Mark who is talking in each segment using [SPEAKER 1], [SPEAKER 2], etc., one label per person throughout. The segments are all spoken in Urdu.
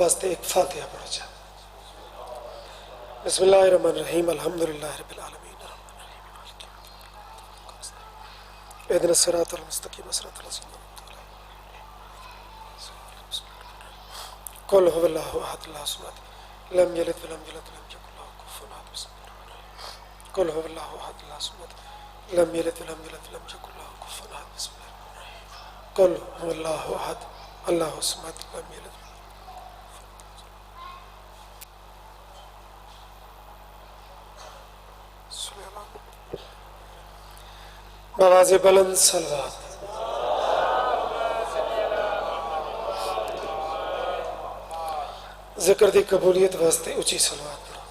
[SPEAKER 1] واسطے ایک فاتحہ پڑھا جائے۔ بسم اللہ الرحمن الرحیم، الحمدللہ رب العالمین، اهدنا الصراط المستقیم صراط الذین انعمت علیہم قل هو اللہ احد اللہ الصمد لم یلد ولم یولد ولم یکن له کفوا احد بسم اللہ الرحمن الرحیم قل هو اللہ احد اللہ الصمد لم یلد ولم یولد ولم یکن له کفوا احد بسم اللہ الرحمن الرحیم قل هو اللہ احد اللہ الصمد لم یلد بآواز بلند صلوات۔ ذکر دی قبولیت واسطے اونچی صلوات پڑھو۔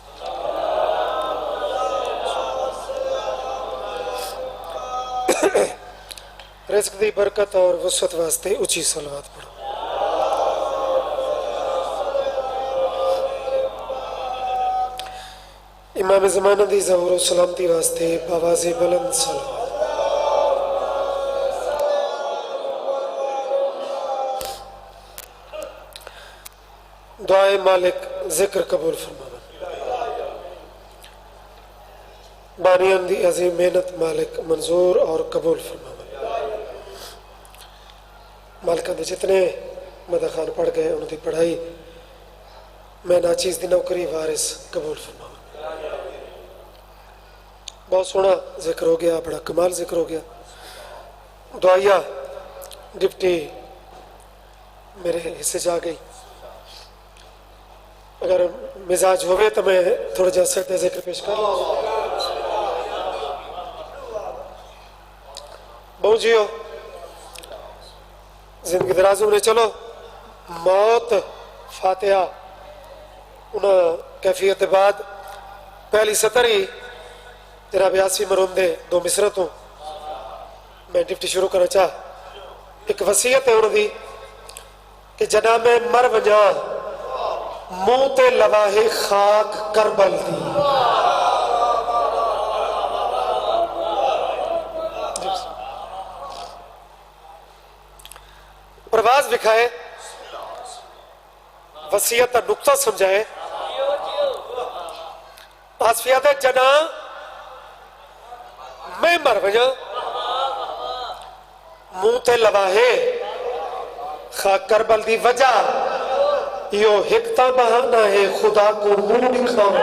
[SPEAKER 1] رزق دی برکت اور وسعت واسطے اونچی صلوات پڑھو۔ امام زمانہ دی ظہور و سلامتی واسطے بآواز بلند صلوات۔ دعائے مالک ذکر قبول فرماون، بانیان دی عظیم محنت مالک منظور اور قبول فرماون۔ مالکان دے جتنے مدخان پڑھ گئے انہوں دی پڑھائی میں ناچیز دی نوکری وارث قبول فرماون۔ بہت سونا ذکر ہو گیا، بڑا کمال ذکر ہو گیا۔ دعائیہ ڈپٹی میرے حصے جا گئی، اگر مزاج ہوئے تو میں تھوڑا جا سکتے ذکر پیش کر لوں۔ بہو جیو زندگی درازوں نے چلو موت فاتحہ انہاں کیفیت بعد پہلی سطری جناب یاسی مروندے دو مصرتوں میں ڈپٹی شروع کرنا چاہ۔ ایک وصیت ہے انہوں دی کہ جناب میں مر وجہ منہ تے لواہے خاک کربل دی۔ پرواز دکھائے، وصیت کا نقطہ سمجھائے۔ آصفیات جنا میں مر وجہ منہ تے لواہے خاک کربل دی وجہ یو ہکتا بہانہ ہے خدا کو منہ دکھاؤں۔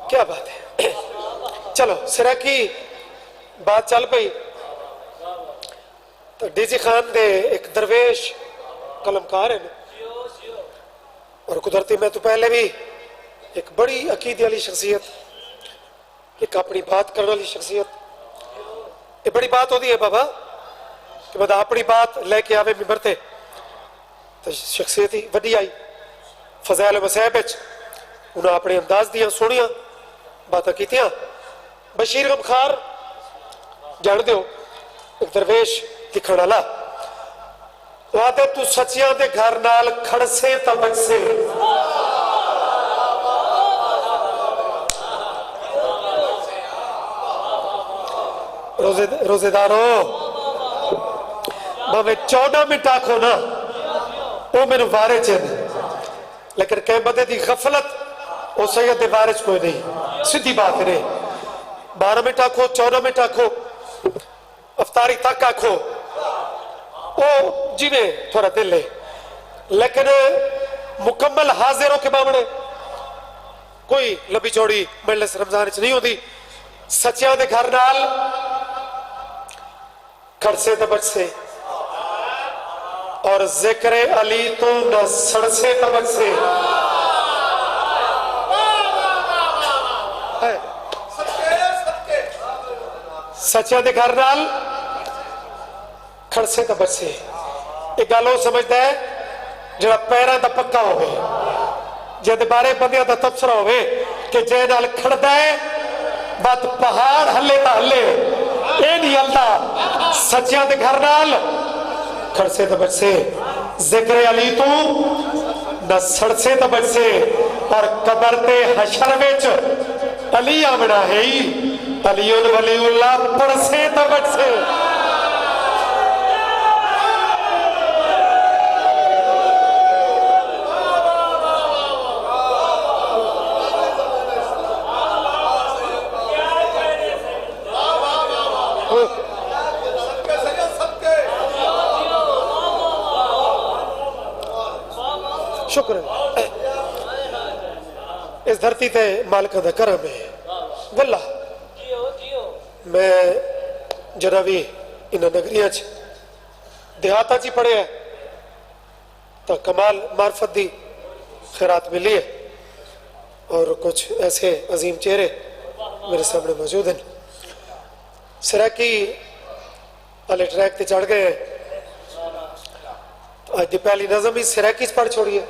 [SPEAKER 1] کیا بات ہے، چلو سرہ کی بات چل پئی تو ڈی جی خان دے ایک درویش قلمکار ہیں اور قدرتی میں تو پہلے بھی ایک بڑی عقیدے والی شخصیت، ایک اپنی بات کرنے والی شخصیت۔ یہ بڑی بات ہوتی ہے بابا کہ بدا اپنی بات لے کے آوے ممبر تے تو شخصیت ہی وڈی آئی۔ فضائل مسیح بچ انہاں اپنے انداز دیاں سونیاں باتاں کیتیاں۔ بشیر غمخار جان دیو ایک درویش دکھڑا لا وعدے تو سچیاں دے گھر نال کھڑسے تا بچسے۔ روزے دارو میں 14 منٹ آکھو نا وہ میں نے وارے چند، لیکن کہیں بدے دی غفلت وہ سید دے وارج کوئی نہیں، سدھی بات نہیں۔ 12 منٹ آکھو، 14 منٹ آکھو، افطاری تک آکھو، وہ جی میں تھوڑا دل لے، لیکن مکمل حاضروں کے مامنے کوئی لبی چوڑی مجلس رمضان چ نہیں ہوتی۔ سچیاں دے گھر نال کھڑسے تے بچسے اور ذکر علی تو نہ سڑسے تے بچسے۔ سچیاں دے گھر نال کھڑسے تے بچسے۔ ایک گل وہ سمجھتا ہے جڑا پیراں دا پکا ہوئے، جے دے بارے بندیاں دا تبصرہ ہوئے کہ جے نال کھڑدا ہے بات پہاڑ ہلے تا ہلے، اے نہیں ہلدا۔ سچیاں دے گھر نال کھڑ سے تو بچ سے ذکر علی تو نہ سڑ سے تو بچ سے اور قبر تے حشر وچ علی آمنا ہے علی ولی اللہ پڑھ سے تو بچ سے شکر ہے اس دھرتی تے مالکہ دا کرم ہے واللہ میں جنابی انہاں نگریاں دیہاتا چی پڑھے ہیں تو کمال معرفت دی خیرات ملی ہے اور کچھ ایسے عظیم چہرے میرے سامنے موجود ہیں سریکی والے ٹریک تے چڑھ گئے ہیں آج دی پہلی نظم ہی سریکی پڑھ چھوڑی ہے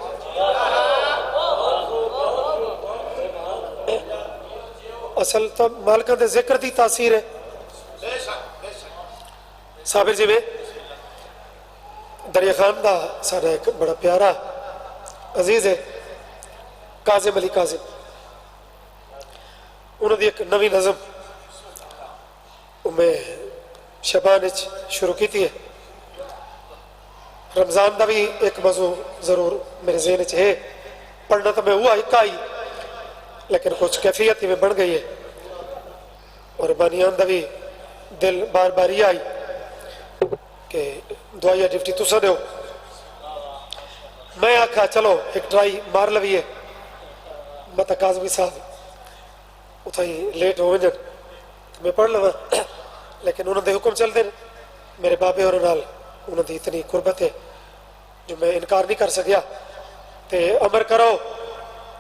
[SPEAKER 1] اصل تو مالکہ دے ذکر دی تاثیر ہے صابر جی میں دریا خان دا سارا ایک بڑا پیارا عزیز ہے کاظم علی کاظم انہوں نے ایک نوی نظم میں شبان شروع کی تھی ہے رمضان دا بھی ایک موضوع ضرور میرے ذہن ہے پڑھنا تو میں ہوا ہکا ہی لیکن کچھ کیفیت ہی میں بڑھ گئی ہے اور بانیان دا بھی دل بار بار ہی آئی کہ دعائیہ ڈیوٹی تو سا دیو میں آکھا چلو ایک ٹرائی مار لوی ہے متا کاظمی صاحب اتھائی لیٹ ہو ونجن میں پڑھ لوا لیکن انہوں نے حکم چل دیں میرے بابے اور نال انہوں نے اتنی قربت ہے جو میں انکار نہیں کر سکیا تے امر کرو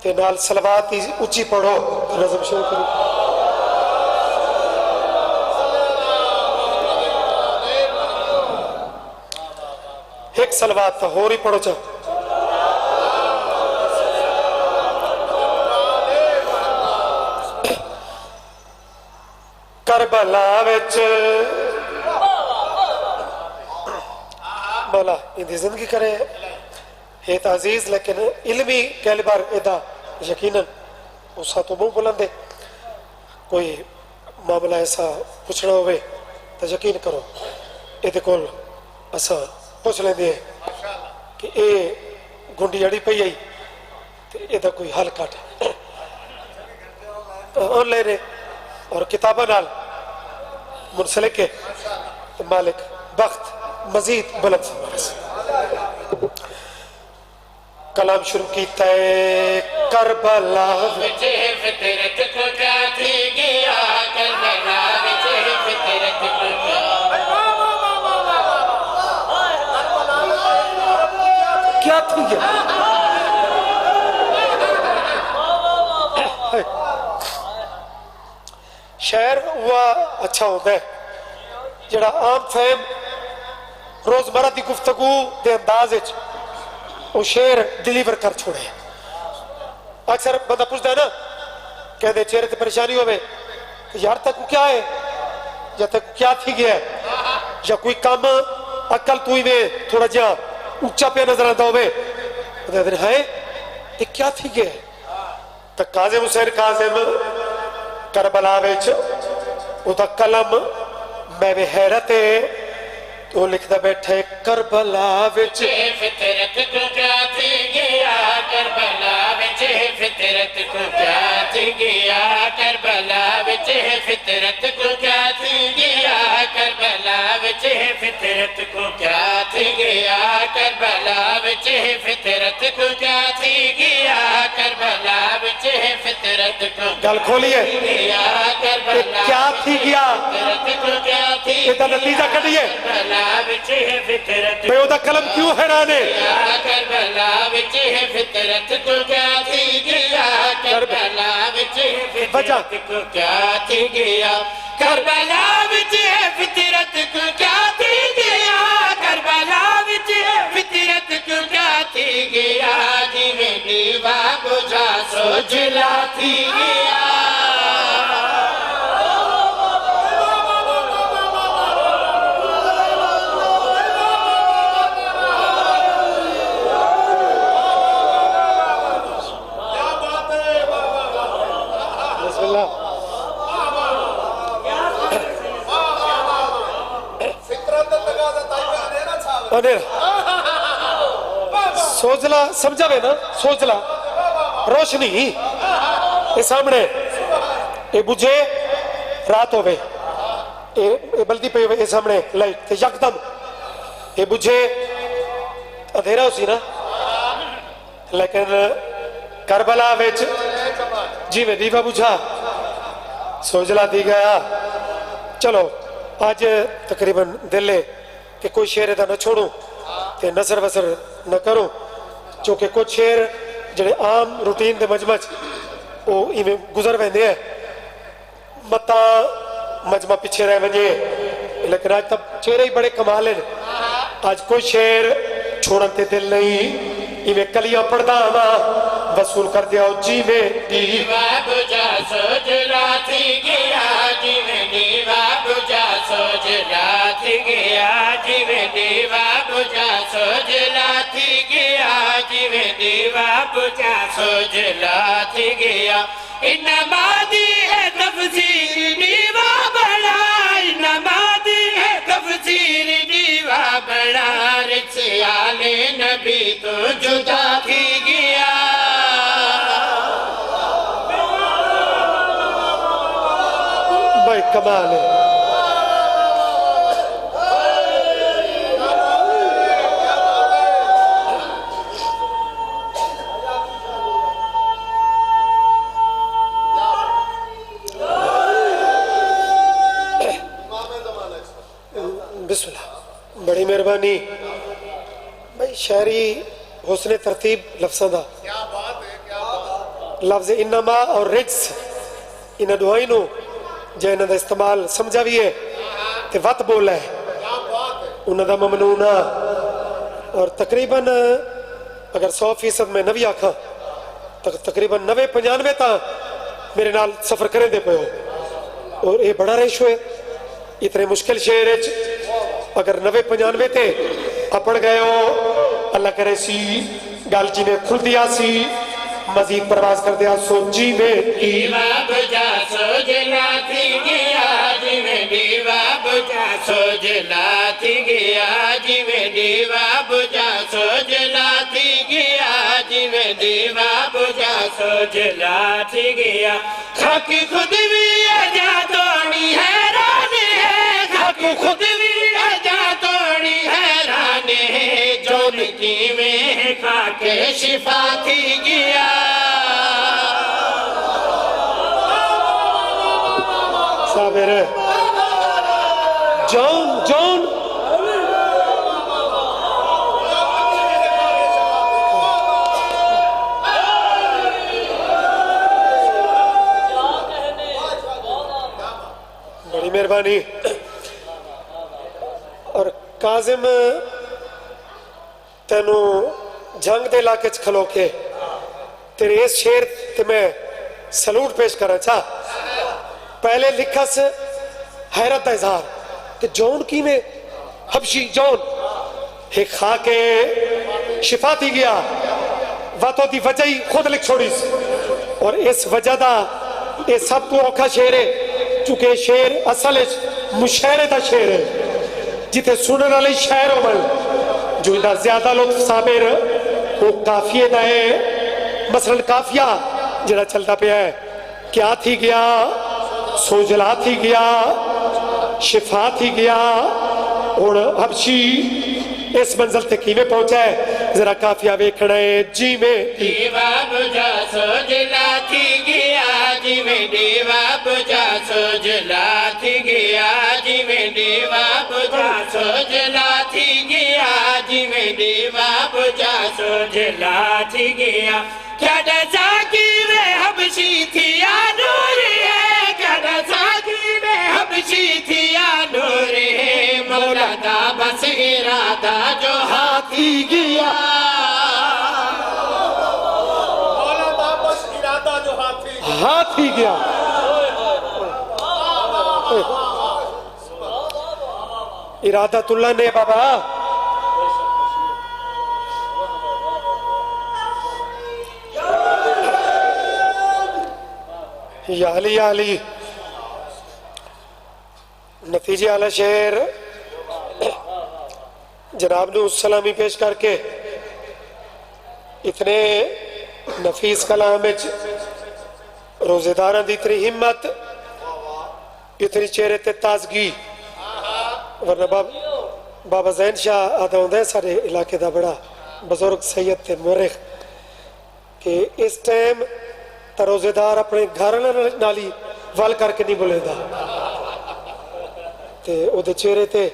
[SPEAKER 1] تے نال صلوات ہی اچھی پڑھو نظم شروع کرو ایک صلوات تھا ہو رہی پڑھو چاہو کربلا وچ مولا اندھی زندگی کرے ہے تو عزیز لیکن علمی کیلبر ادا یقیناً اسا تو منہ بلندے کوئی معاملہ ایسا پوچھنا ہوئے تو یقین کرو یہ کول اسا پوچھ لیں دے کہ اے گنڈی اڑی پئی آئی تو یہ کوئی حل کٹ آن لائن اور کتابہ نال منسلک ہے تو مالک بخت مزید بلند فرمائے سے کلام شروع کیتا ہے کربلا وچے فطرت کو کیا تھی گیا کربلا وچے فطرت کو کیا تھی گیا شہر ہوا اچھا ہوتا ہے جڑا عام فہم روزمرہ دی گفتگو دے انداز وہ شعر ڈیلیور کر چھوڑے اکثر بندہ پوچھتا ہے نا کہتے چہرے تے پریشانی ہوئے یار تک کیا ہے یا تک کیا تھی گیا ہے یا کوئی کام عقل تو ہی میں تھوڑا جہاں اونچا پہ نظر آتا ہوئے کہتے ہیں یہ کیا تھی گیا ہے تو کاظم حسین کاظم کربلا وچ او دا قلم میں بھی حیرت ہے تو لکھتا بیٹھے کربلا وچ فطرت کو کیا تھی گیا کربلا وچ فطرت کو کیا تھی گیا کربلا وچ فطرت کو کیا تھی گیا کربلا وچ فطرت کو کیا تھی گیا کربلا وچ فطرت کو کیا تھی گیا کربلا وچ فطرت کو گل کھولیے کیا تھی گیا یہ تا نتیجہ کٹیے بے او دا قلم کیوں حیران ہے کربلا وچ فطرت کو کیا تھی گیا کربلا وچ فطرت کو کیا تھی گیا کربلا وچ فطرت کو کیا تھی گیا کربلا وچ فطرت کو کیا تھی گیا جی میں دیوا بجھا سو جلا تھی گیا اندھیرا سوجلا سمجھا وے نا سوجلا روشنی یہ سامنے یہ بجھے رات ہوئے یہ بلدی پہ ہوئے یہ سامنے لائٹ یکدم یہ بجھے اندھیرا ہو سی نا لیکن کربلا ویچ جی میں دیوا بجھا سوجلا دی گیا چلو آج تقریباً دل ہے کہ کوئی شعر دا نہ چھوڑوں تے نظر وصر نہ کروں چونکہ کچھ شعر جڑے عام روٹین دے مجمع وہ ایویں گزر ویندے ہیں متا مجمع پیچھے رہ ونجے لیکن آج تب چہرے ہی بڑے کمال ہیں آج کوئی شعر چھوڑن تے دل نہیں ایویں کلیاں پڑھدا ہاں وصول کر دیا جی میں
[SPEAKER 2] دیوا بجا سوجلا تھی گیا جی میں دیوا بجا سوجلا تھی گیا جی میں دیوا بجا سوجلا تھی گیا جی میں دیوا بجا سوجلا تھی گیا انما دی ہے تفسیر دیوا بڑا انما دی ہے تفسیر دیوا بڑا رسال نبی تو جدا تھی گیا
[SPEAKER 1] بھائی کمال ہے بسم اللہ بڑی مہربانی بھائی شاعری حسن ترتیب لفظاں دا لفظ انما اور رجس انہاں دعائیں نو جے انہاں دا استعمال سمجھا بھی ہے تے وقت بولا ہے انہاں دا ممنونہ اور تقریباً اگر 100% میں 90 آکھاں تقریباً 90-95 تا میرے نال سفر کریں دے پہو اور یہ بڑا ریشو ہے اتنے مشکل شعر اگر 90-95 تے اپڑ گئے ہو اللہ کرے سی گال جی نے کھل دیا سی مزید پرواز کر دیا سو جی میں
[SPEAKER 2] دیوا بجا سوجلا تھی گیا جی میں دیوا بجا سوجلا تھی گیا جی میں دیوا بجا سوجلا تھی گیا جی میں دیوا بجا سوجلا تھی گیا خاک خود بھی اجا توڑی حیران ہے خاک خود بھی اجا توڑی حیران ہے جون کی میں خاک شفا تھی گیا
[SPEAKER 1] صابر جون جون بڑی مہربانی اور کاظم تینو جنگ دے علاقے چ کھلو کے تیرے اس شعر تے میں سلوٹ پیش کرنا چاہ پہلے لکھا سے حیرت دا اظہار کہ جون کی میں حبشی جون ایک خاک شفا تھی گیا واتو دی وجہ ہی خود لکھ چھوڑی سی اور اس وجہ دا یہ سب تو اوکھا شعر ہے چونکہ شعر اصل مشاعرے دا شعر ہے جتے سنن والی شاعر ہو بل جو دا زیادہ لطف صابر وہ کافیے دا ہے مثلا کافیہ جڑا چلتا پہ ہے کیا تھی گیا سوجلا تھی گیا شفا تھی گیا اور حبشی اس منزل تک میں پہنچا ہے ذرا کافیہ ویکھنا ہے جی میں
[SPEAKER 2] دیوا بجا سوجلا تھی گیا جی میں دیوا بجا سوجلا تھی گیا جی میں دیوا بجا سوجلا تھی گیا جی میں دیوا بجا سوجلا تھی گیا کیا ڈسا کی میں حبشی تھی یا نور ہے کیا ڈسا کی میں حبشی تھی یا نور ہے مولا دا بس ارادہ جو ہاتھی گیا مولا دا بس ارادہ جو
[SPEAKER 1] ہاتھی گیا ارادت اللہ نے بابا یا علی نتیجے والا شعر جناب نے سلامی پیش کر کے اتنے نفیس کلام روزے داراں دی اتنی ہمت اتنی چہرے تے تازگی ورنہ بابا زین شاہ آدھا ہوندہ ہے سارے علاقے دا بڑا بزرگ سید تے مورخ کہ اس ٹائم تا روزے دار اپنے گھر نالی وال کر کے نہیں بولے دا تے او دے چہرے تے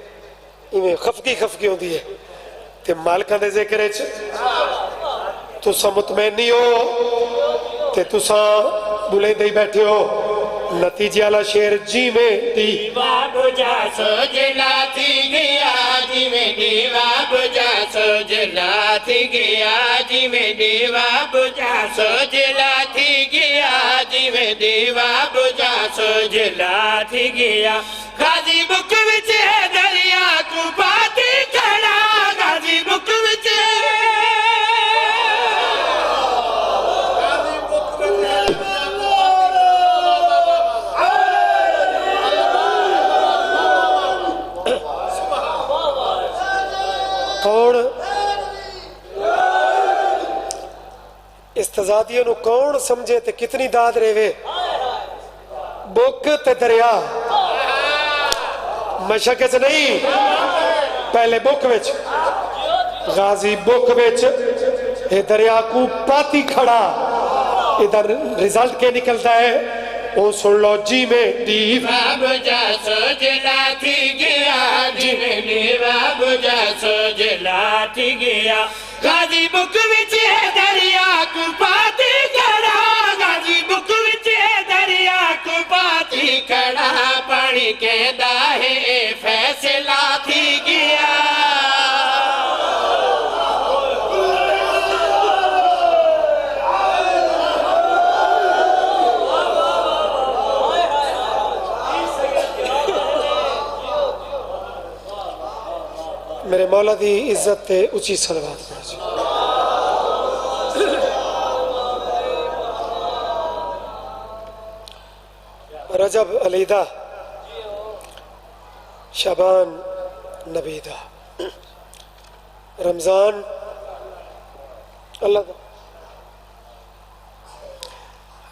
[SPEAKER 1] ایویں خفگی ہوندی ہے تے مالکاں دے ذکر وچ تساں مطمئن نہیں ہو تے تساں بلے دے بیٹھے ہو نتیجے والا شیر جی میں
[SPEAKER 2] دیوا بجا سجلا تھی گیا جی میں دیوا بجا سجلا تھی گیا جی میں دیوا بجا سجلا تھی گیا جی میں دیوا بجا سجلا تھی گیا غازی بک وچ دریا کو پاتی کھڑا غازی بک وچ
[SPEAKER 1] کون استزادیوں نو کون سمجھے تے کتنی داد رہے بک تے دریا مشک سے نہیں پہلے بک وچ غازی بک وچ اے دریا کو پاتی کھڑا ادھر رزلٹ کے نکلتا ہے او سن لو جی میں دیوا
[SPEAKER 2] بجا سجلا تھی گیا جی میں دیوا بجا سجلا تھی گیا غازی بک وچ دریا کو پاتی کھڑا غازی بک وچ دریا کو پاتی کھڑا پانی کہندا ہے فیصلہ تھی گیا
[SPEAKER 1] میرے مولا دی عزت تے اچھی صلوات پڑھ جی رجب علیدہ شعبان نبیدہ رمضان اللہ دا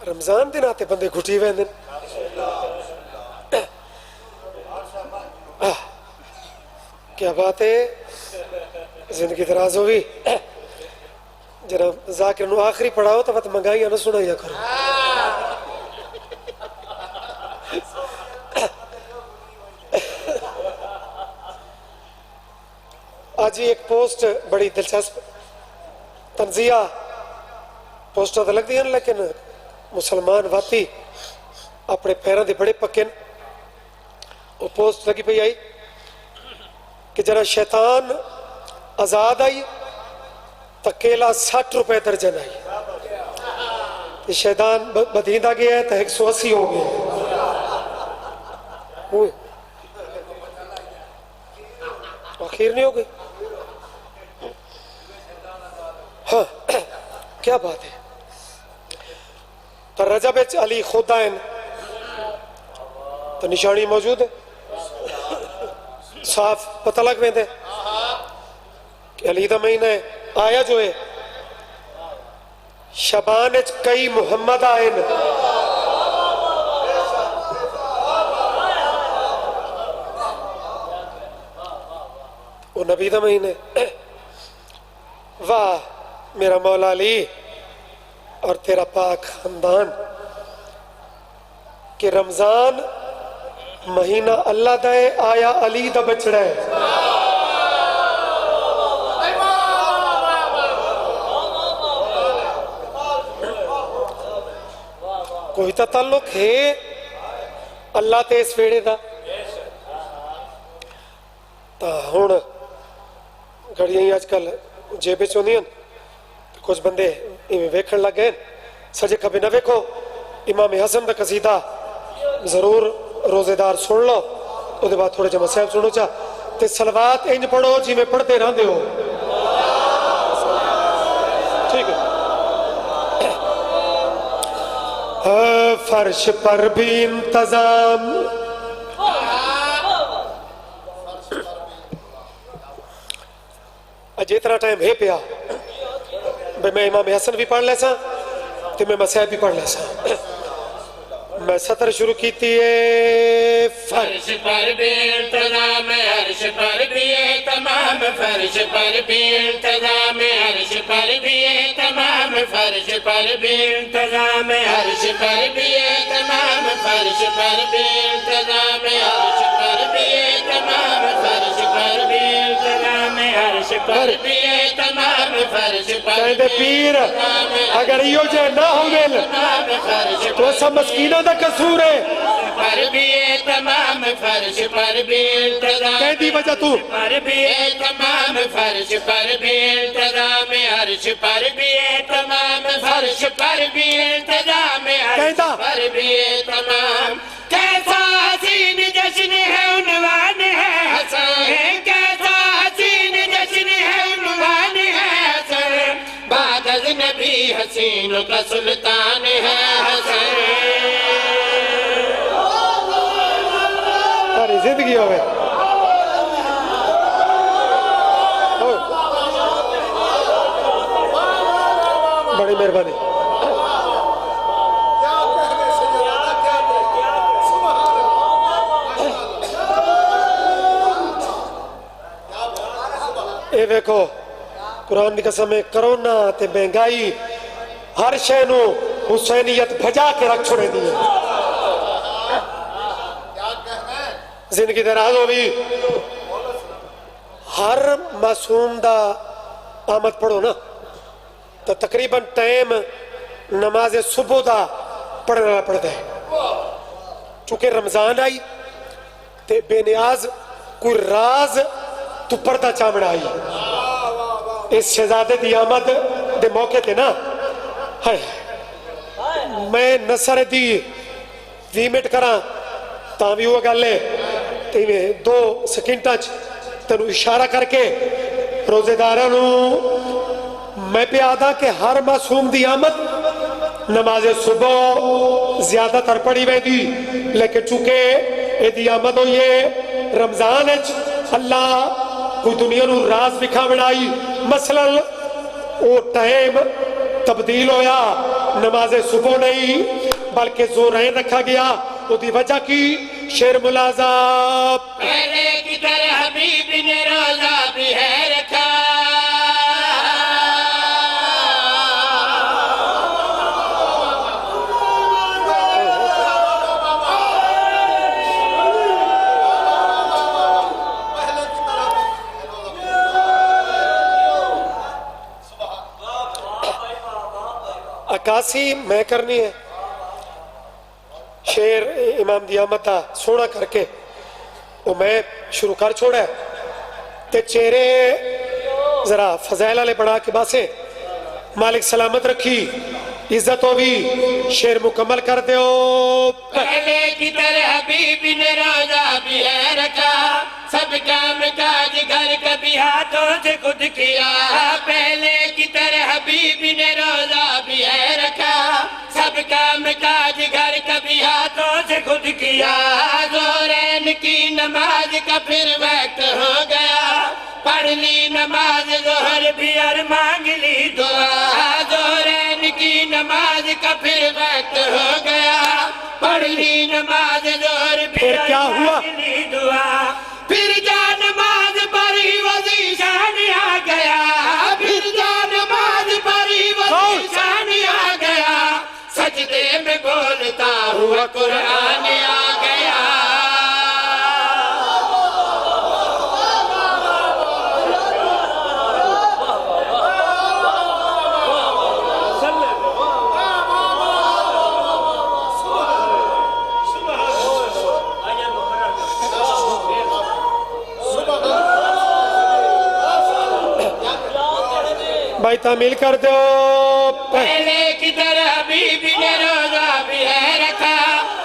[SPEAKER 1] رمضان دن آتے بندے گھٹی ہوئے دن کیا بات ہے زندگی دراز ہوئی جناب ذاکر نو آخری پڑھاؤ تو وقت منگائی نہ سنا یا کرو آج ہی ایک پوسٹ بڑی دلچسپ تنزیہ پوسٹوں تو لگ دی ہیں لیکن مسلمان واتی اپنے پیروں دے بڑے پکن وہ پوسٹ لگی پہ آئی کہ جرا شیطان آزاد آئی تکیلا 60 روپے درجن آئی شیطان بدیندہ گیا ہے تو 180 ہو گیا ہوئے آخیر نہیں ہو گئی ہاں کیا بات ہے تو رجب علی خدائن تو نشانی موجود ہے صاف پتہ لگ میں دے کہ علی دا مہینہ آیا جو ہے شبان اچ کئی محمد آئین وہ نبی دا مہینہ واہ میرا مولا علی اور تیرا پاک خاندان کہ رمضان مہینہ اللہ دے آیا علی دا بچڑا ہے کوئی تا تعلق ہے اللہ تے اس ویڑے دا تا ہون گھڑیاں ہی آج کل جیبے چوندی ہیں کچھ بندے ایویں ویکھن لگ گئے سجے کبھی نہ ویکھو امام حسن دا قصیدہ ضرور روزے دار سن لو او دے بعد تھوڑے جمع صاحب سنو چاہ تے صلوات انج پڑھو جی میں پڑھتے رہن دے ہو ٹھیک ہے فرش پر بھی انتظام اتنا ٹائم ہے پیا بھئی میں امام حسن بھی پڑھ لیسا تو میں مسیح بھی پڑھ لیسا میں سطر شروع کیتی ہے
[SPEAKER 2] فرش پر بھی انتظام عرش پر بھی تمام فرش پر بھی انتظام عرش پر بھی تمام فرش پر بھی انتظام عرش پر بھی تمام فرش پر بھی انتظام عرش پر بھی تمام فرش پر بھی انتظام عرش پر بھی تمام فرش پر
[SPEAKER 1] کہندے پیر اگر یہ جے نہ ہو مل تو سب مسکینوں دا قصور ہے
[SPEAKER 2] پر بھی تمام فرش پر بھی انتظام
[SPEAKER 1] کہندی وجہ تو
[SPEAKER 2] پر بھی تمام فرش پر بھی انتظام عرش پر بھی تمام فرش پر بھی انتظام عرش پر بھی تمام کیسا حسین جشن ہے عنوان ہے حسن کیسا حسین جشن ہے عنوان ہے حسن بعد از نبی حسینوں کا سلطان ہے حسن
[SPEAKER 1] ساری زندگی ہوئے بڑی مہربانی اے دیکھو قرآن کی قسم ہے کرونا تے مہنگائی ہر شے نو حسینیت بھجا کے رکھ چھوڑے دی زندگی دراز ہو بھی ہر معصوم دا آمد پڑھو نا تو تقریباً ٹائم نماز صبح دا پڑھنا پڑھتا ہے چونکہ رمضان آئی تے بے نیاز کوئی راز تو پردہ چامڑا آئی اس شہزادے دی آمد دے موقع تے نا میں نصر دی 20 منٹ کرا تاں بھی ہوا گل ہے تے میں 2 سیکنڈاں تینوں اشارہ کر کے روزے دارانوں میں پہ آدھا کہ ہر معصوم دی آمد نماز صبح زیادہ تر پڑھی ہوئی دی لیکن چونکہ اے دی آمد ہوئی ہے رمضان اچ اللہ کوئی دنیا نو راز بکھا بڑھائی مثلا او ٹائم تبدیل ہویا نماز صبح نہیں بلکہ زورین رکھا گیا او دی وجہ کی شیر ملازہ
[SPEAKER 2] پہلے کی طرح حبیب نے روزہ بھی ہے رکھا
[SPEAKER 1] عکاسی میں کرنی ہے شیر امام دی آمد دا سونا کر کے وہ میں شروع کر چھوڑا ہے تے چہرے ذرا فضائل علیہ بڑھا کے باسے مالک سلامت رکھی عزت ہو بھی شیر مکمل کر دے ہو
[SPEAKER 2] پہلے کی طرح حبیب نے روزہ بھی ہے رکھا سب کام کاج گھر کبھی ہاتھوں سے خود کیا پہلے کی طرح حبیب نے روزہ بھی ہے رکھا سب کام کاج گھر کبھی ہاتھوں سے خود کیا زورین کی نماز کا پھر وقت ہو گیا پڑھ لی نماز ظہر بھی اور مانگ لی دعا زورین کی نماز کا پھر وقت ہو گیا پڑھ لی نماز ظہر بھی
[SPEAKER 1] پھر کیا
[SPEAKER 2] اور
[SPEAKER 1] ہوا؟
[SPEAKER 2] مانگ لی دعا پھر جا نماز پڑھی وزیشان آ گیا پھر جا نماز پڑھی وزیشان آ گیا سجدے میں بولتا ہوا قرآن آ گیا
[SPEAKER 1] بھائی تعمیل کر دو
[SPEAKER 2] پہلے کی طرح حبیب نے روزہ بھی ہے رکھا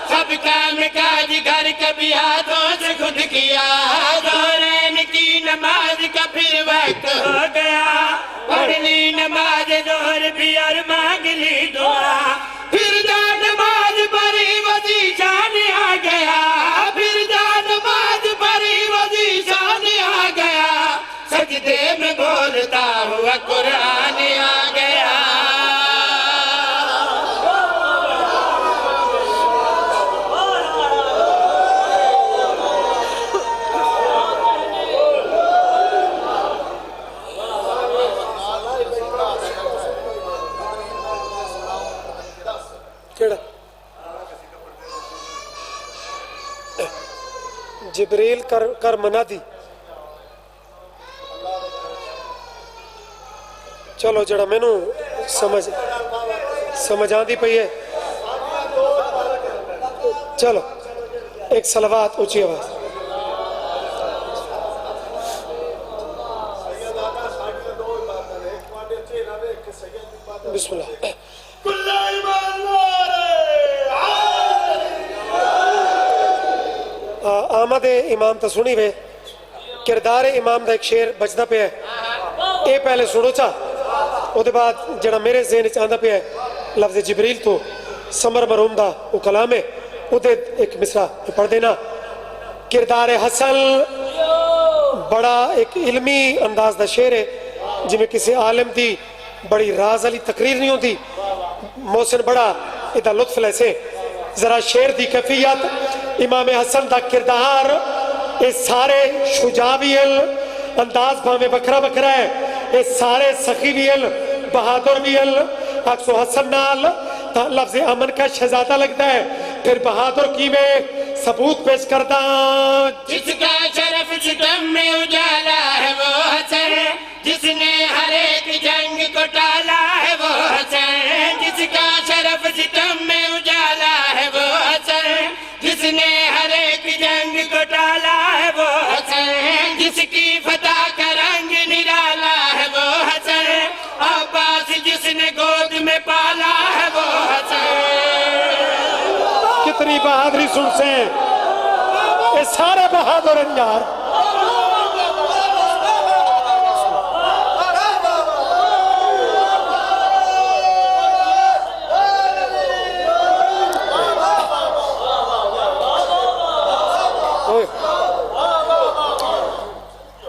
[SPEAKER 2] سب کام کاج گھر کبھی ہاتھوں سے خود کیا زورین کی نماز کا پھر وقت ہو گیا پڑھ لی نماز ظہر بھی اور مانگ لی دعا پھر جا نماز پڑھی وزیشان آ گیا پھر جا نماز پڑھی وزیشان آ گیا سجدے میں بول پڑھتا ہوا قرآن آ گیا
[SPEAKER 1] جبریل کر منادی چلو جڑا میں نو سمجھ آندی پئی ہے چلو ایک صلوات اونچی آواز بسم اللہ آمد امام تا سنی وے کردار امام دا ایک شیر بچدا پہ ہے اے پہلے سنو چا او دے بعد جڑا میرے ذہن چاندہ پہ ہے لفظ جبریل تو سمر مرحوم دا او کلام ہے او دے ایک مصرع پڑھ دینا کردار حسن بڑا ایک علمی انداز دا شیر ہے جی میں کسی عالم دی بڑی راز علی تقریر نہیں ہوتی محسن بڑا ادھا لطف لیسے ذرا شیر دی کیفیت امام حسن دا کردار اس سارے شجاعیل انداز بھامے بکرا بکرا ہے اس سارے سخیویل بہادر ویل عکس و حسن نال لفظ امن کا شہزادہ لگتا ہے پھر بہادر کی میں ثبوت پیش کرتا
[SPEAKER 2] جس کا شرف ستم میں اجالا ہے وہ حسن جس نے ہر ایک جنگ کو ٹالا ہے وہ حسن جس کا شرف ستم میں اجالا ہے وہ حسن جس نے ہر ایک جنگ کو ٹالا ہے وہ حسن جس کی فتح کا رنگ نرالا ہے وہ حسن عباس جس نے گود میں پالا ہے وہ حسن
[SPEAKER 1] کتنی بہادری سن سے یہ سارے بہادر ہیں یار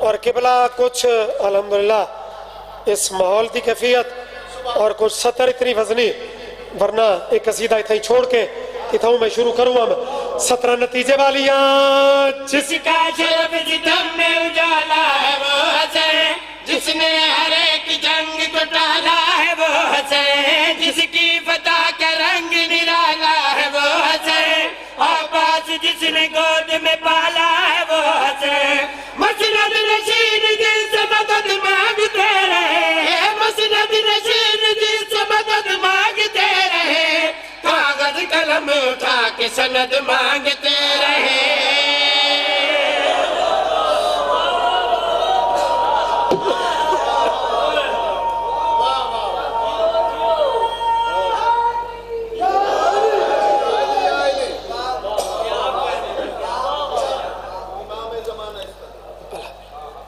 [SPEAKER 1] اور قبلہ کچھ الحمدللہ اس ماحول کی کیفیت اور کچھ سطر اتنی وزنی ورنہ ایک قصیدہ اتنی چھوڑ کے اتھاؤں میں شروع کروں ہم 17 نتیجے والیاں
[SPEAKER 2] جس کا شرف ستم میں اجالا ہے وہ حسن جس نے ہر ایک جنگ کو ٹالا ہے وہ حسن جس کی فتح کا رنگ نرالا ہے وہ حسن عباس جس نے گود میں پالا ہے وہ حسن مسند نشین جن سے مدد مانگتے رہے مسند نشین جن سے مدد مانگتے رہے کاغذ قلم اٹھا کے سند مانگتے رہے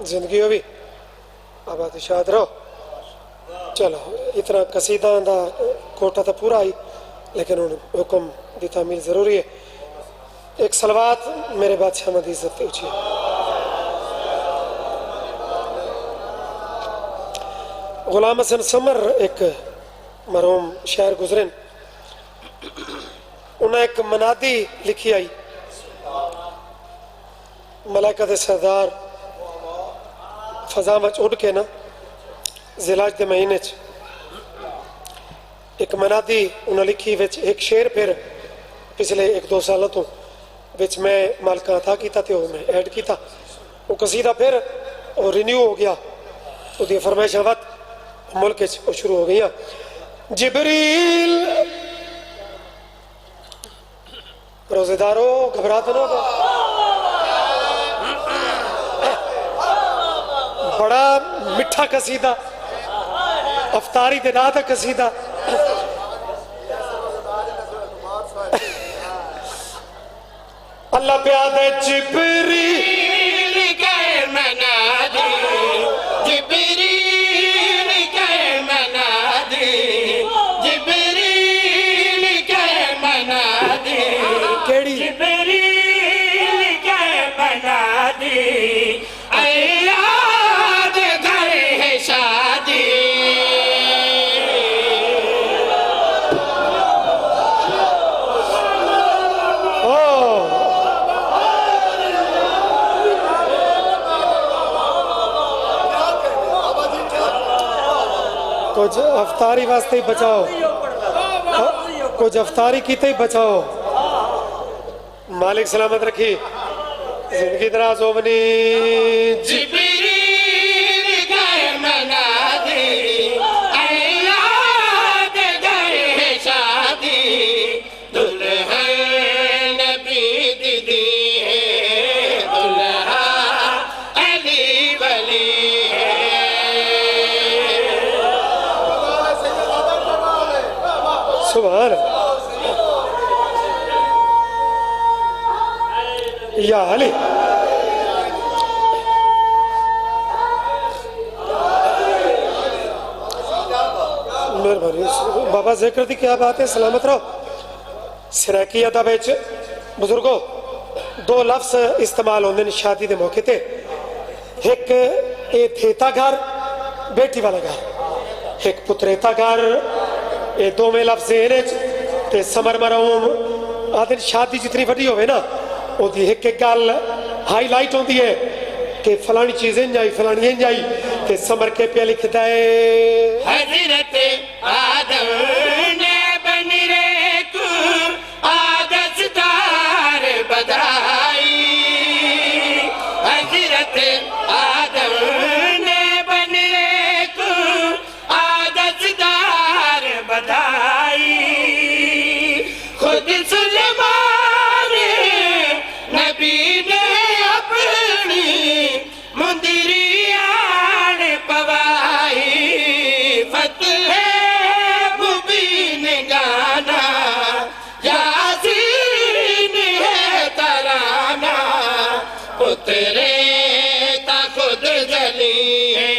[SPEAKER 1] زندگی ہوئی آباد شاد رہو چلو اتنا قصیدہ دا کوٹا تا پورا آئی لیکن ان حکم دی تعمیل ضروری ہے ایک صلوات میرے بادشاہ مدی عزت اچھی غلام حسن سمر ایک مرحوم شاعر گزرن انہیں ایک منادی لکھی آئی ملائکہ دے سردار فضا مچ اڑ کے نا زلاج دے مہینے ایک منادی انہوں لکھی وچ ایک شیر پھر پچھلے 1-2 سالوں تو وچ میں مالکہ عطا کیتا تھے میں ایڈ کیتا وہ قصیدہ پھر اور رینیو ہو گیا تو دی فرمائش وقت ملک شروع ہو گیا جبریل روزے دارو گھبراتے نہ ہوگا بڑا مٹھا قصیدہ افطاری دے ناتا قصیدہ اللہ پیادہ جبریل
[SPEAKER 2] کے منادی جبریل کے منادی جبریل کے منادی
[SPEAKER 1] کیڑی
[SPEAKER 2] جبریل کے منادی اے یاد گھر ہے شاہ
[SPEAKER 1] کچھ افطاری واسطے ہی بچاؤ کچھ افطاری کی ہی بچاؤ مالک سلامت رکھی زندگی دراز ہو بنی
[SPEAKER 2] جبریل گھر منا دی اللہ دے گھر شادی دلہن نبی دی دی ہے دلہا علی ولی
[SPEAKER 1] سبحان یا علی مہربانی بابا ذکر دی کیا بات ہے سلامت رہو سریکی ادب وچ بزرگو دو لفظ استعمال ہوندے نے شادی دے موقع تے ایک اے تھیتا گھر بیٹی والا گھر ایک پتریتا گھر اے دو میں لفظ تے سمر مرہوم آدھن شادی جتنی وڈی ہوئے نا وہ دی ایک گل ہائی لائٹ ہوندی ہے کہ فلانی چیزیں جائی فلانی جائی کہ سمر کے پہ لکھتا ہے
[SPEAKER 2] حضرت آدم نے بن رے کو عادت دار بدائی حضرت آدم نے بن رے کو عادت دار بدائی خود سلیمان نبی نے اپنی مندریان پوائی فتح مبین گانا یاسین ہے ترانہ اترے تا خود جلی ہے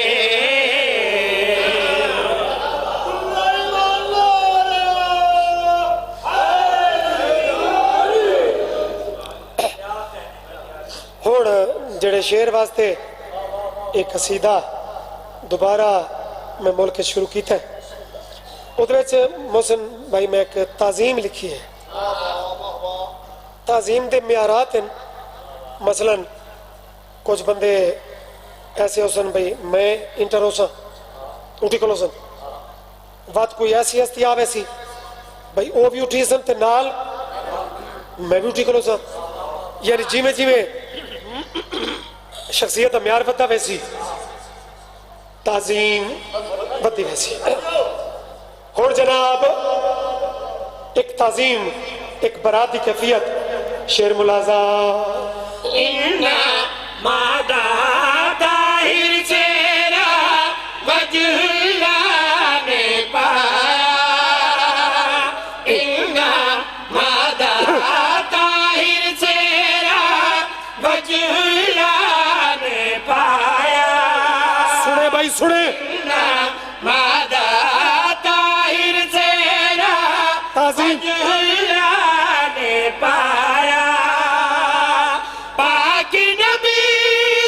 [SPEAKER 1] ہون جڑے شعر واسطے ایک قصیدہ دوبارہ میں ملک شروع کیتا ہے ادھر وچ محسن بھائی میں ایک تعظیم لکھی ہے تعظیم دے معیارات ہیں مثلا کچھ بندے ایسے ہوسن بھائی میں انٹر ہوسن اٹھی کلو سن بات کوئی ایسی ہستی آوے سی بھائی او بھی اٹھی سن تے نال میں بھی اٹھی کلو سن یعنی جی میں شخصیت معیار بدہ ویسی تعظیم بدی ویسی اور جناب ایک تعظیم ایک برات کی کیفیت شعر ملازہ
[SPEAKER 2] انہا مادہ طاہر چہرہ وجہ اللہ نے پایا انہا مادہ طاہر چہرہ وجہ اللہ نے پایا
[SPEAKER 1] سنے بھائی سنے
[SPEAKER 2] انہا مادہ طاہر چہرہ
[SPEAKER 1] تعظیم
[SPEAKER 2] وجہ اللہ نے پایا پاک نبی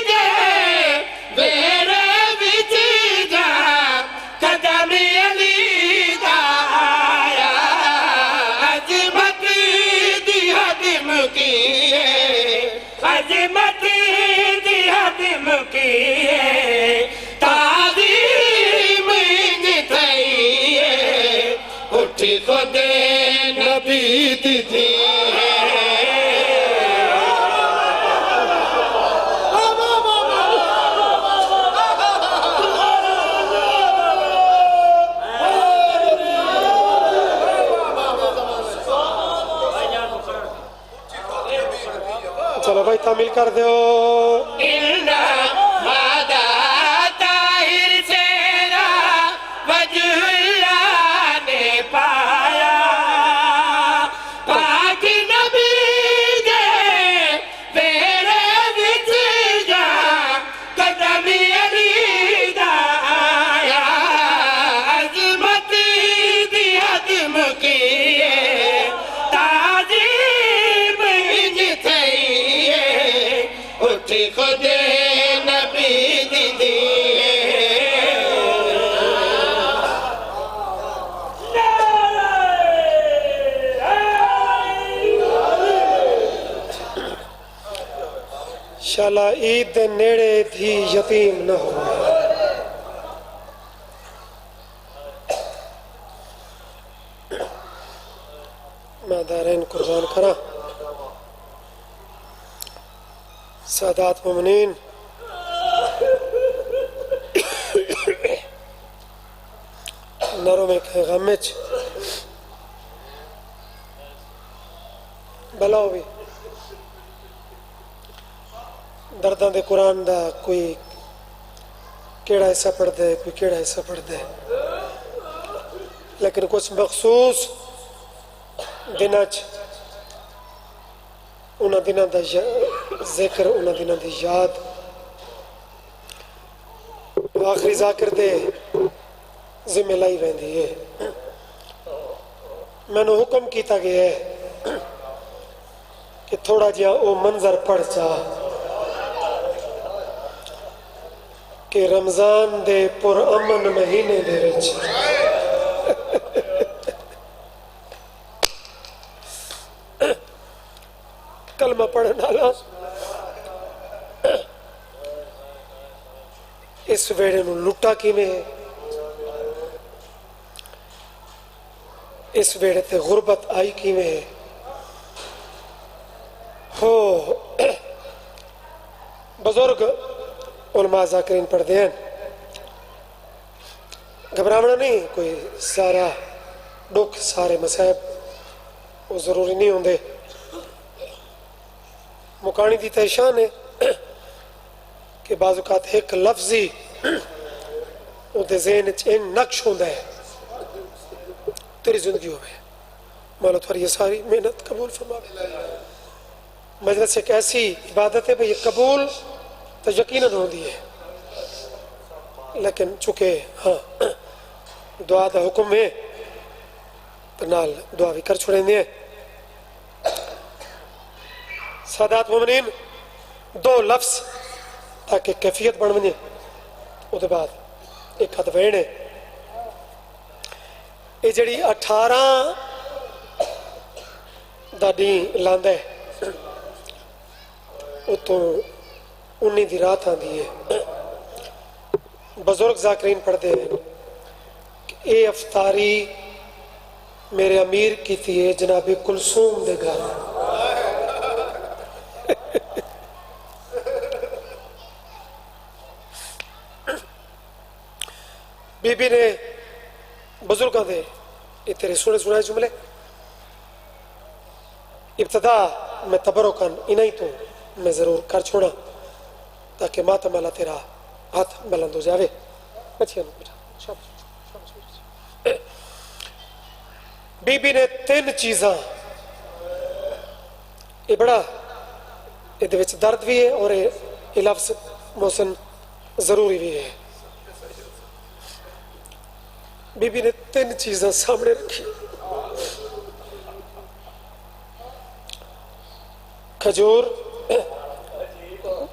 [SPEAKER 2] دے میرے وچ جا قدم علی دا آیا عظمت دی حد مکیے عظمت دی حد مکیے تعظیم تھئیے اٹھی خود نبی دی تھی
[SPEAKER 1] چلو بھائی تعمیل کر دیو
[SPEAKER 2] مادہ طاہر چہرہ وجہ اللہ نے پایا پاک نبی دے میرے وچ جا قدم علی دا آیا عظمت دی حد مکیے تعظیم تھئیے اٹھی خود نبی دی دی
[SPEAKER 1] شالا عید دے نیڑے تھی یتیم نہ ہو میں دارین قربان کرا سادات مومنین نروں میں کہیں غمچ بلاؤ بھی دردان دے قرآن دا کوئی کیڑا حصہ پڑھ دے کوئی کیڑا حصہ پڑھ دے لیکن کچھ مخصوص دنچ انہاں دنوں دا ذکر انہاں دنوں دی یاد آخری ذاکر دے ذمہ لائی ویندی ہے میں نے حکم کیتا گیا ہے کہ تھوڑا جہا او منظر پڑھ چا کہ رمضان دے پر امن مہینے دے وچ کلمہ پڑھن والا اس ویڑے نو لٹا کیویں ہے اس ویڑے تے غربت آئی کیویں ہے ہو بزرگ علماء ذاکرین پڑھ دیں گھبراونا نہیں کوئی سارا دکھ سارے مصائب وہ ضروری نہیں ہوندے مکانی دی تیشان ہے کہ بعض اوقات ایک لفظی او دے ذہن چین نقش ہوندا ہے تیری زندگی ہوئے مولا تمہاری یہ ساری محنت قبول فرماوے مجلس ایک ایسی عبادت ہے بھئی یہ قبول تو یقیناً ہوندی ہے لیکن چونکہ ہاں دعا دا حکم ہے تو نال دعا بھی کر چھوڑیں دیں سادات مومنین دو لفظ تاکہ کیفیت بڑھ ونجے او دے بعد ایک ہاتھ ویڑے یہ جڑی 18 دا دین لاندہ ہے وہ تو 19 دی رات آندی ہے بزرگ ذاکرین پڑھ دے کہ اے افطاری میرے امیر کی تھی جناب کلثوم دے گھر بی بی نے بزرگاں دے یہ تیرے سنے جملے ابتدا میں تبرکن انہی تو میں ضرور کر چھوڑا تاکہ ماتم اللہ تیرا ہاتھ بلند ہو جاوے بچیاں نو بیٹھا بی بی نے 3 چیزاں یہ بڑا یہ دے وچ درد بھی ہے اور یہ لفظ محسن ضروری بھی ہے بی بی نے 3 چیزاں سامنے رکھی کھجور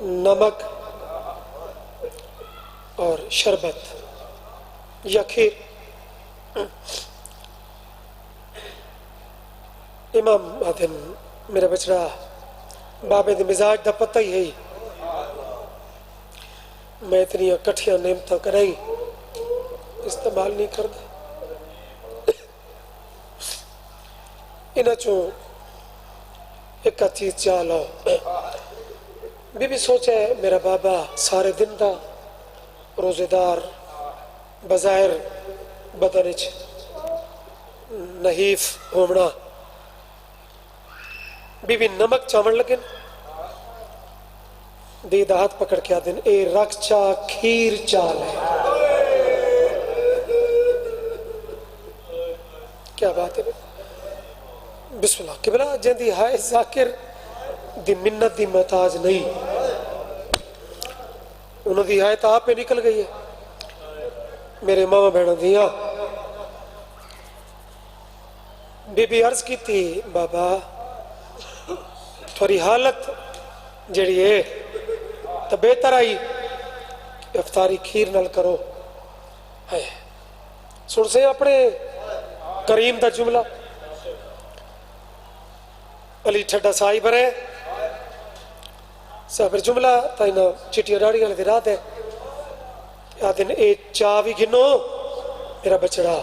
[SPEAKER 1] نمک اور شربت یا کھیر امام آدم میرا بچڑا بابے دے مزاج دا پتہ ہی ہے میں اتنی کٹھیاں نعمتاں کرائی استعمال نہیں کرتا انہاں چوں ایک چیز چالو بی بی سوچے میرا بابا سارے دن دا روزے دار بظاہر بدنچ نحیف ہومنا بی بی نمک چاون لگن دید ہاتھ پکڑ کے آدن اے رکھ چا کھیر چال ہے کیا بات ہے بسم اللہ قبلہ جندی ہائے ذاکر دی منت دی محتاج نہیں انہوں دی ہائے تا آپ پہ نکل گئی ہے میرے ماما بہنوں دیا بی بی عرض کی تھی بابا تھوڑی حالت جڑی ہے تو بہتر آئی افطاری کھیر نل کرو ہے سن سے اپنے کریم دا جملہ علی ٹھڈا سائی برے سابر جملہ تائنا چٹیا ڈاڑی والے رات ہے آدن اے چاوی گنو میرا بچڑا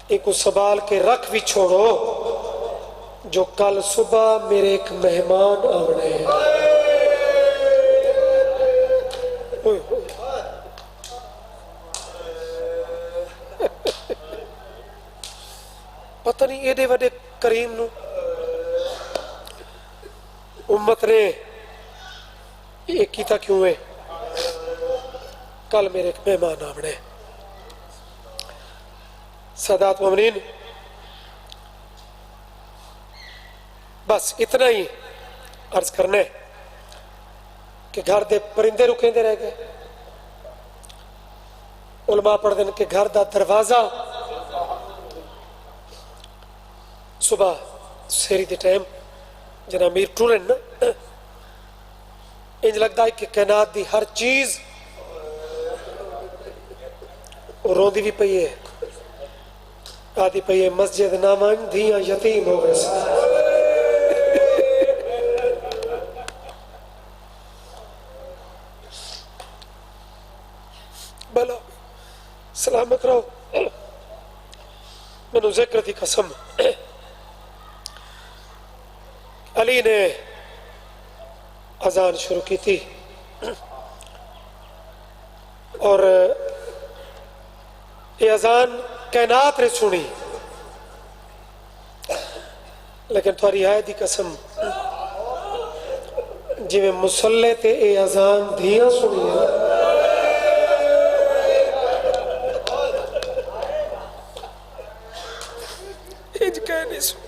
[SPEAKER 1] ایک کو سنبھال کے رکھ بھی چھوڑو جو کل صبح میرے ایک مہمان آنے ہیں. اوئے ہوئے. پتہ نہیں ایڈے وڈے کریم نو امت نے ایک کیتا کیوں ہے. کل میرے ایک مہمان آنے. سادات مومنین، بس اتنا ہی عرض کرنے کہ گھر دے پرندے رکیں دے رہ گئے. علماء پڑھ دیں کہ گھر دا دروازہ صبح سیری دے ٹائم جنا میر ٹورن نا انج لگتا ہے کہ کائنات دی ہر چیز روندی بھی پئی ہے. آدھی پئی ہے مسجد نامان دھیاں یتیم ہو گئے سے. بلا سلامت رہو. میں نے ذکر تھی قسم علی نے اذان شروع کی تھی اور یہ اذان کائنات نے سنی، لیکن تھوڑی آئے دی قسم جی میں مسلح تے یہ اذان دھیاں سنی ہے انج کہہ نہیں سنی.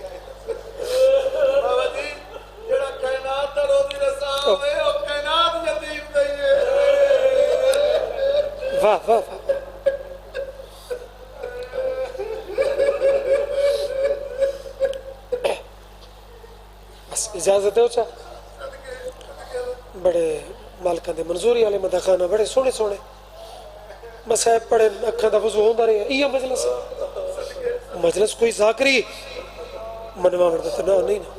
[SPEAKER 1] واہ واہ واہ. بس اجازت دو چا بڑے مالکاں دے منظوری والے مداخانہ بڑے سونے سونے مسائب پڑھے اکھاں دا وضو ہوندا رہے. یہ مجلس مجلس کوئی ذاکری منوا مرد تو نہ نہیں نا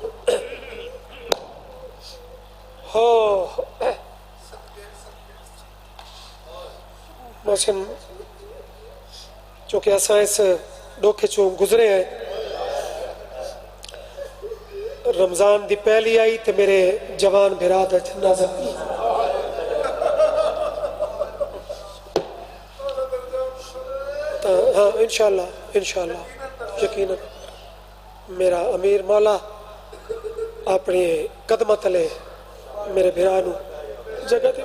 [SPEAKER 1] ہو موسم چونکہ اساں اس ڈوکھے چوں گزرے ہیں. رمضان دی پہلی آئی تے میرے جوان بھرا دا جنازہ ہاں انشاءاللہ یقینا میرا امیر مولا اپنے قدمہ تلے میرے بھرا نو جگہ دے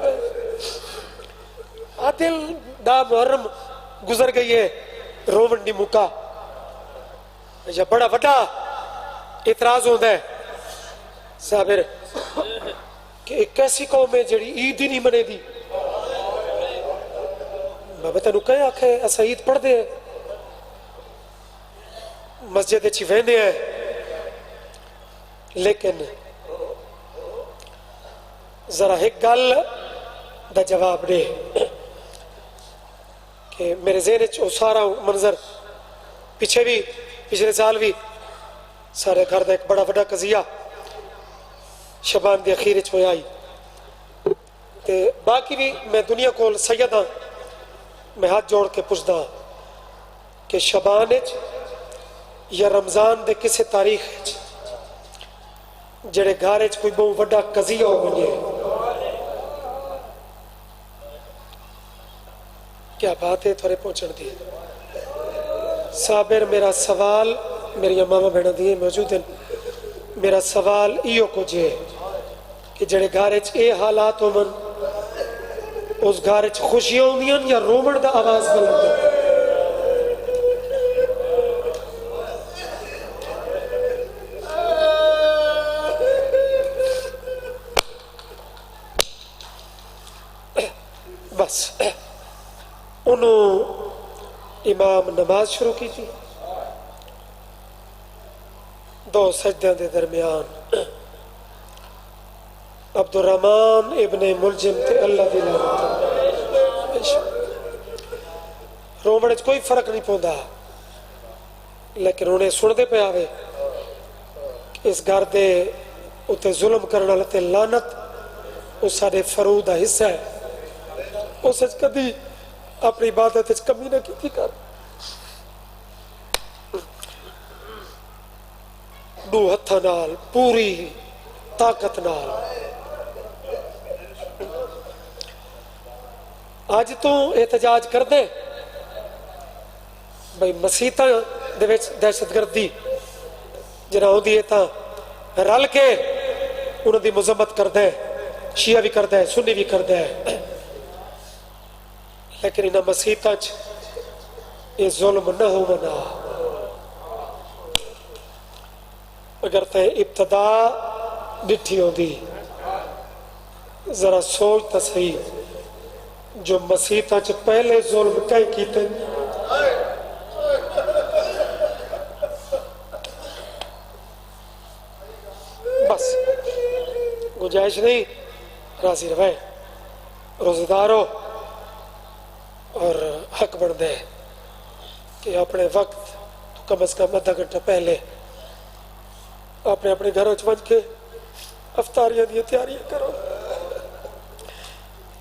[SPEAKER 1] عادل دا محرم گزر گئی ہے. رومن دی مکا یا بڑا وڈا اعتراض ہوتا ہے صابر کہ ایک ایسی قوم ہے جڑی عید ہی نہیں منے دی. بابا تینوں کہے آکھے اسا عید پڑھ دے مسجد اچھی وہندے ہیں لیکن ذرا ایک گل دا جواب دے کہ میرے ذہن وہ سارا منظر پیچھے بھی پچھلے سال بھی سارے گھر دا ایک بڑا بڑا قضیہ شبان دی اخیر چ ہویا تے باقی بھی میں دنیا کول سید ہاں میں ہاتھ جوڑ کے پوچھدا کہ شبان یا رمضان دے کسے تاریخ جڑے گھر کوئی بہت بڑا قضیہ ہو بنے. کیا بات ہے تھوڑے پہنچن دی. صابر میرا سوال میری ماما بہنا دیے موجود ہیں. میرا سوال ایو کچھ ہے کہ جڑے گھر اے حالات ہو من اس گھر خوشیاں ہوندیاں یا رومن دا آواز بلند ہے. بس انہوں امام نماز شروع کی تھی دو سجدوں دے درمیان عبد الرحمن ابن ملجم تے اللہ دی لعنت. رومن وچ کوئی فرق نہیں پوندا لیکن انہیں سن دے پہ آوے اس گھر دے اتے ظلم کرنا لتے لعنت اس سارے فرو دا حصہ ہے. اس کدی اپنی عبادت کمی نہ کی کر دونوں ہتھاں نال پوری طاقت نال اج تو احتجاج کر دے بھائی مسیتاں دے وچ دہشت گردی جنا ہوندی ہے تاں رل کے انہاں دی مذمت کردا ہے، شیعہ بھی کردا ہے، سنی بھی کردا ہے، لیکن انہاں مسیتاں چ یہ ظلم نہ ہو منا۔ اگر تے ابتدا ڈٹھی ہوندی ذرا سوچ تا صحیح، جو مسیتاں چ پہلے ظلم کہیں کیتے بس گنجائش نہیں، راضی روے، روزے دار ہو اور حق بن دے کہ اپنے وقت تو کم از کم آدھا گھنٹہ پہلے اپنے اپنے گھروں چ بن کے افطاریاں دی تیاریاں کرو۔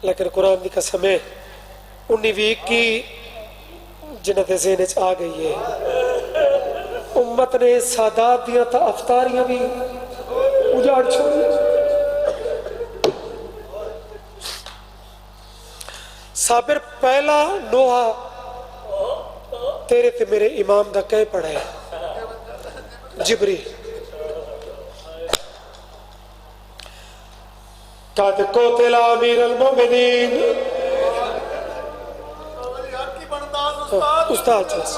[SPEAKER 1] لیکن قرآن دی قسم ہے 19 کی جنہ دے ذہن چ آ گئی ہے، امت نے سادات دیاں تا افطاریاں بھی اجاڑ چھوڑی۔ صابر پہلا نوحہ تیرے تے میرے امام دا کہہ پڑھا ہے، جبریل قد قتل امیر المومنین استاد جس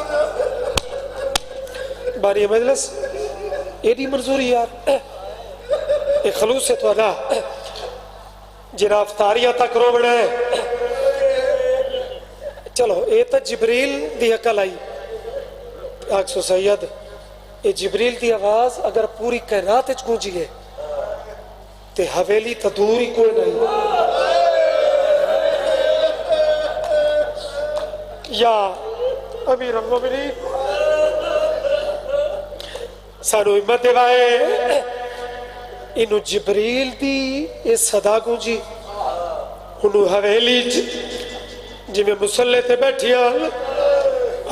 [SPEAKER 1] باری مجلس ایڈی منظوری یار ایک خلوص سے تو ادا جناب افطاریاں تک روڑے چلو اے تا جبریل دی عقل آئی آکسو سید اے جبریل دی آواز اگر پوری کائنات وچ گونجی ہے تے حویلی تا دور ہی کوئی نہیں یا امیر المومنین سانو ہمت دیوائے انہوں جبریل دی اس صدا گونجی انہوں حویلی جی میں مسلح تے بیٹھیا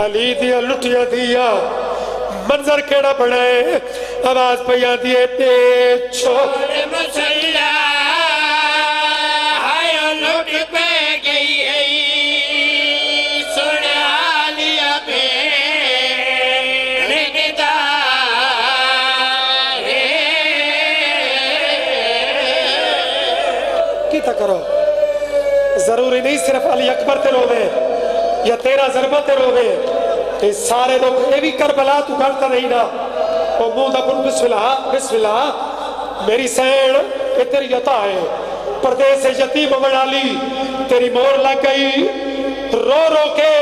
[SPEAKER 1] علی دیا لٹیا دیا منظر کیڑا بڑھے آواز پیا دیے تیز چھوڑ
[SPEAKER 2] مسلح ہائے لٹ پہ گئی ہے سنا لیا بھیڑ ندا
[SPEAKER 1] کی تا کرو ضروری نہیں صرف علی اکبر تے روے یا تیرا ضربہ تے روے کہ سارے لوگ یہ بھی کربلا تو کرتا نہیں نا او منہ دا بن بسم اللہ میری سین اے تیری عطا ہے پردیس یتیم منالی تیری مور لگ گئی رو رو کے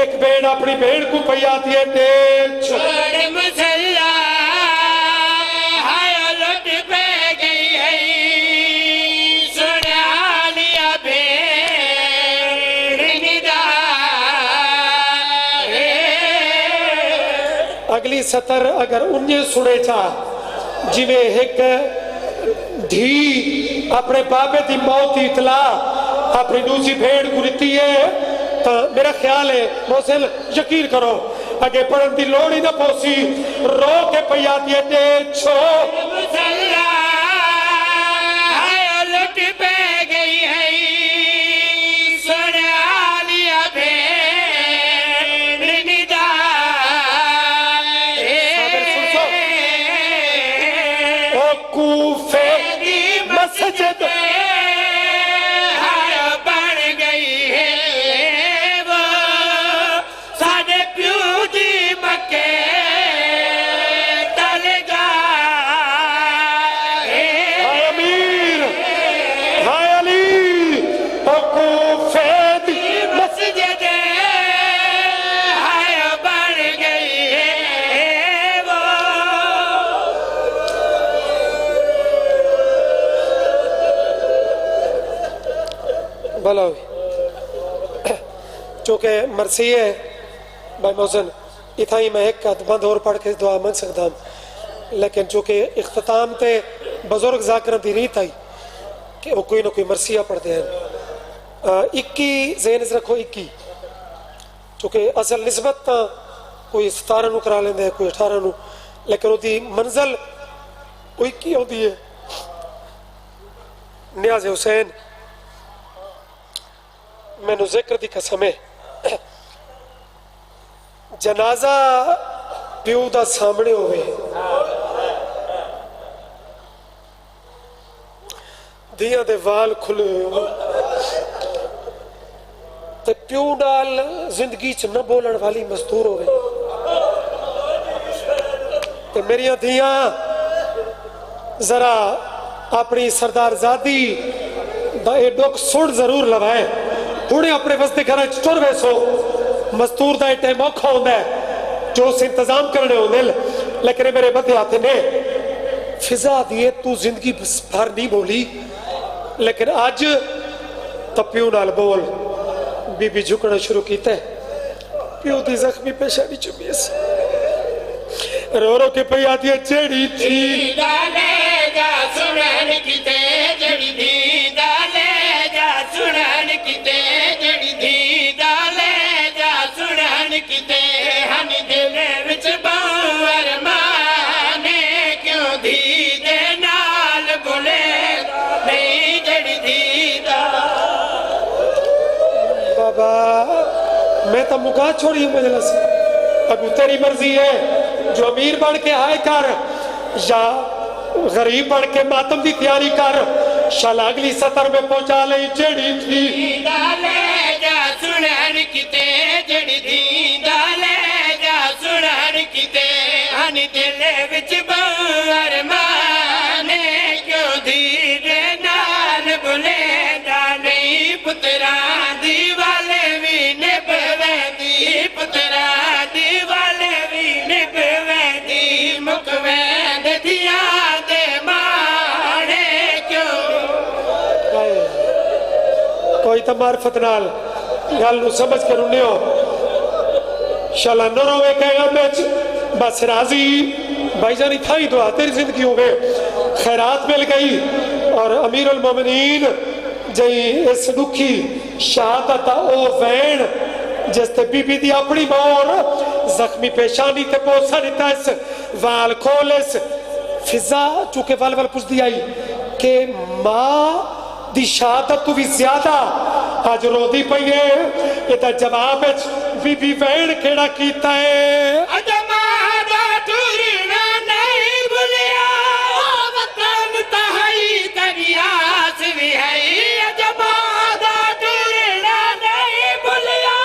[SPEAKER 1] ایک بین اپنی بین کو پیاتی ہے تیل
[SPEAKER 2] چھوڑ مسلح ہائے لٹ پہ گئی ہے سنا لیا بھیڑ ندا
[SPEAKER 1] اگلی سطر اگر انہیں سنے چاہ جی میں ایک دھی اپنے بابے دی موت دی اطلاع اپنی دوسری بھیڑ کو لیتی ہے تو میرا خیال ہے محسن یقین کرو اگے پڑھن دی لوڑی نہ پوسی رو کے پیاتی ہے تیز چھوڑ
[SPEAKER 2] مسلح ہائے لٹ پہ گئی ہے سنا لیا بھیڑ ندا
[SPEAKER 1] او کوفے دی مسجد
[SPEAKER 2] بن گئی ہے وہ ساڑھے پیو دی مکے تل گا
[SPEAKER 1] ہائے امیر ہائے علی او کوفے دی
[SPEAKER 2] مسجد ہائے بن گئی ہے وہ
[SPEAKER 1] بھلا ہوئی چونکہ مرسی ہے بھائی محسن اتھا ہی میں ایک بند اور پڑھ کے دعا مانگ سکتا ہوں لیکن چونکہ اختتام تے بزرگ ذاکرہ دی ریت آئی کہ وہ کوئی نہ کوئی مرسیہ پڑھ دے ہیں 21 ذہن سے رکھو 21 چونکہ اصل نسبت تا کوئی 17 نو کرا لیندے کوئی 18 نو لیکن وہ دی منزل وہی کی ہوتی ہے. نیاز حسین مینو ذکر دی قسم ہے جنازہ پیو دا سامنے ہوئے دیاں دے وال کھلے ہوئے تے پیو نال زندگی چ نہ بولن والی مزدور ہوئے تے میریاں دیاں ذرا اپنی سردار زادی دا اے ڈوک سن ضرور لوائے ہونے اپنے وستے گھر ٹر ویسو مزدور دا اے ٹائم اوکھا ہوندا ہے جو اس انتظام کرنے ہوندے لیکن میرے بدے آتے نے فضا دیئے تو زندگی بھر نہیں بولی لیکن آج تپیو نال بول بی بی جھکنا شروع کیتا ہے پیو دی زخمی پیشانی چمی سے رو رو کے پہ آتی ہے چیڑی تھی
[SPEAKER 2] ڈالے جا سنن کتے جڑی دی ڈالے جا سنن کتے جڑی دی ڈالے جا سنن کتے ہن دل وچ باں ارمانے کیوں دی دے نال بولے نہیں جڑی دی
[SPEAKER 1] بابا میں تو مکا چھوڑی ہوں مجلس ابو تیری مرضی ہے جو امیر بڑھ کے آئے کر یا غریب بڑھ کے ماتم دی تیاری کر شالا اگلی سطر میں پہنچا لئی جڑی تھی
[SPEAKER 2] ڈالے جا سنن کتے جڑی دی ڈالے جا سنن کتے ہن دل وچ باں ارمانے کیوں دی دے نال بولے نہیں پتراں دی والے وی نبھوے دی پتراں دی والے وی نبھوے دی مکوین دیاں دے مانے کیوں
[SPEAKER 1] کوئی تا معرفت نال گل نو سمجھ کے رنے ہو شالا نہ روے کہے امیچ بس راضی بھائی جانی تھائی دعا تیری زندگی ہو گئے خیرات مل گئی اور امیر المومنین جئی اس دکھی شہادت او وین جس تے بی بی دی اپنی مور زخمی پیشانی تے پوسا نیتا اس وال کھولس فضا چونکہ وال پوچھ دی آئی کہ ماں دی شہادت تو بھی زیادہ آج رو دی پئی ہے یہ تا جواب ہے بی بی وین کیڑا کیتا ہے
[SPEAKER 2] اجمادا ٹورنا نہیں بھولیا وطن تہائی تریاس بھی ہے اجمادا ٹورنا نہیں بھولیا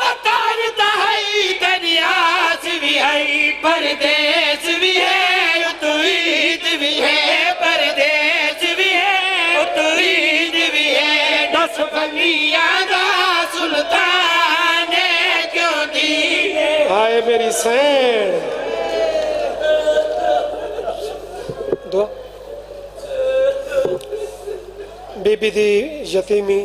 [SPEAKER 2] وطن تہائی تریاس بھی ہے پردیس بھی ہے اتوید بھی ہے پردیس بھی ہے اتوید بھی ہے دس ولیاں دا سلطان کیوں دی
[SPEAKER 1] آئے میری سین دعا بی بی دی یتیمی